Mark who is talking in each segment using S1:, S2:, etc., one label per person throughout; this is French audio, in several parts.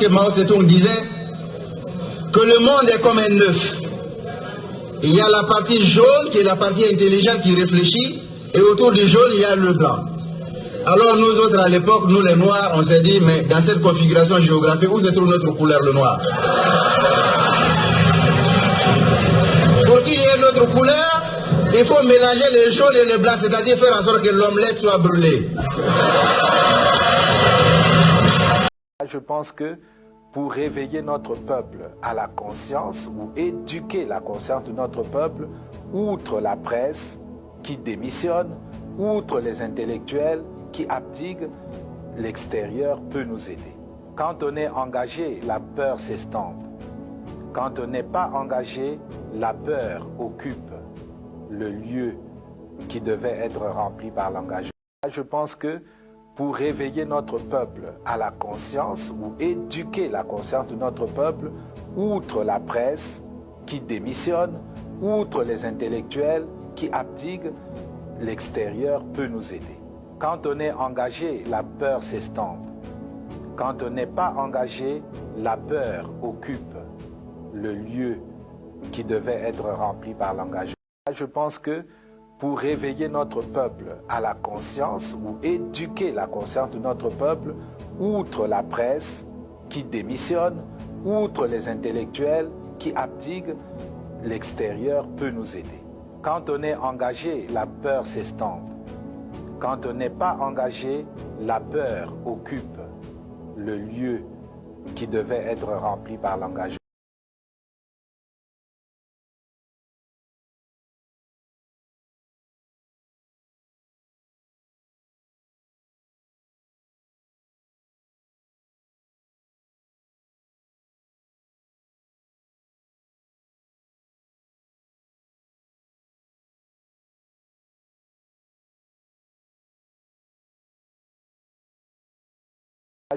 S1: lorsque Mao Tse-tung disait que le monde est comme un œuf. Il y a la partie jaune qui est la partie intelligente qui réfléchit, et autour du jaune, il y a le blanc. Alors nous autres, à l'époque, nous les Noirs, on s'est dit, mais dans cette configuration géographique, où se trouve notre couleur, le noir? Pour qu'il y ait notre couleur, il faut mélanger les jaunes et les blancs, c'est-à-dire faire en sorte que l'omelette soit brûlée.
S2: Je pense que pour réveiller notre peuple à la conscience ou éduquer la conscience de notre peuple, outre la presse qui démissionne, outre les intellectuels qui abdiquent, l'extérieur peut nous aider. Quand on est engagé, la peur s'estompe. Quand on n'est pas engagé, la peur occupe le lieu qui devait être rempli par l'engagement. Je pense que pour réveiller notre peuple à la conscience ou éduquer la conscience de notre peuple, outre la presse qui démissionne, outre les intellectuels qui abdiquent, l'extérieur peut nous aider. Quand on est engagé, la peur s'estompe. Quand on n'est pas engagé, la peur occupe le lieu qui devait être rempli par l'engagement. Je pense que pour réveiller notre peuple à la conscience ou éduquer la conscience de notre peuple, outre la presse qui démissionne, outre les intellectuels qui abdiquent, l'extérieur peut nous aider. Quand on est engagé, la peur s'estompe. Quand on n'est pas engagé, la peur occupe le lieu qui devait être rempli par l'engagement.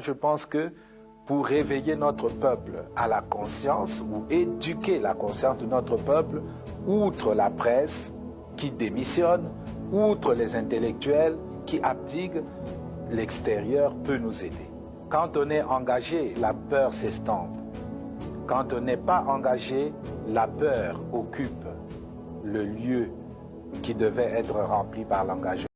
S2: Je pense que pour réveiller notre peuple à la conscience ou éduquer la conscience de notre peuple, outre la presse qui démissionne, outre les intellectuels qui abdiquent, l'extérieur peut nous aider. Quand on est engagé, la peur s'estompe. Quand on n'est pas engagé, la peur occupe le lieu qui devait être rempli par l'engagement.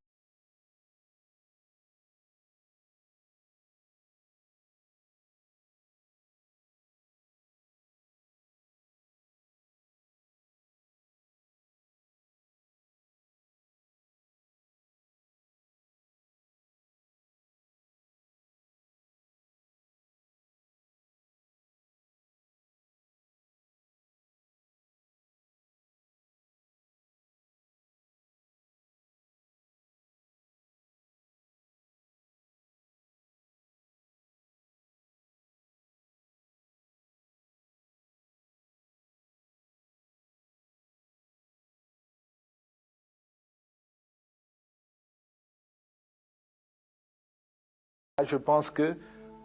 S2: Je pense que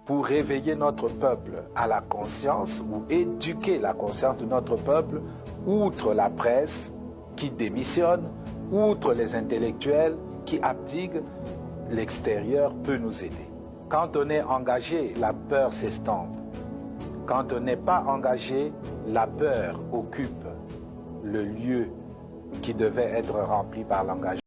S2: pour réveiller notre peuple à la conscience ou éduquer la conscience de notre peuple, outre la presse qui démissionne, outre les intellectuels qui abdiquent, l'extérieur peut nous aider. Quand on est engagé, la peur s'estompe. Quand on n'est pas engagé, la peur occupe le lieu qui devait être rempli par l'engagement.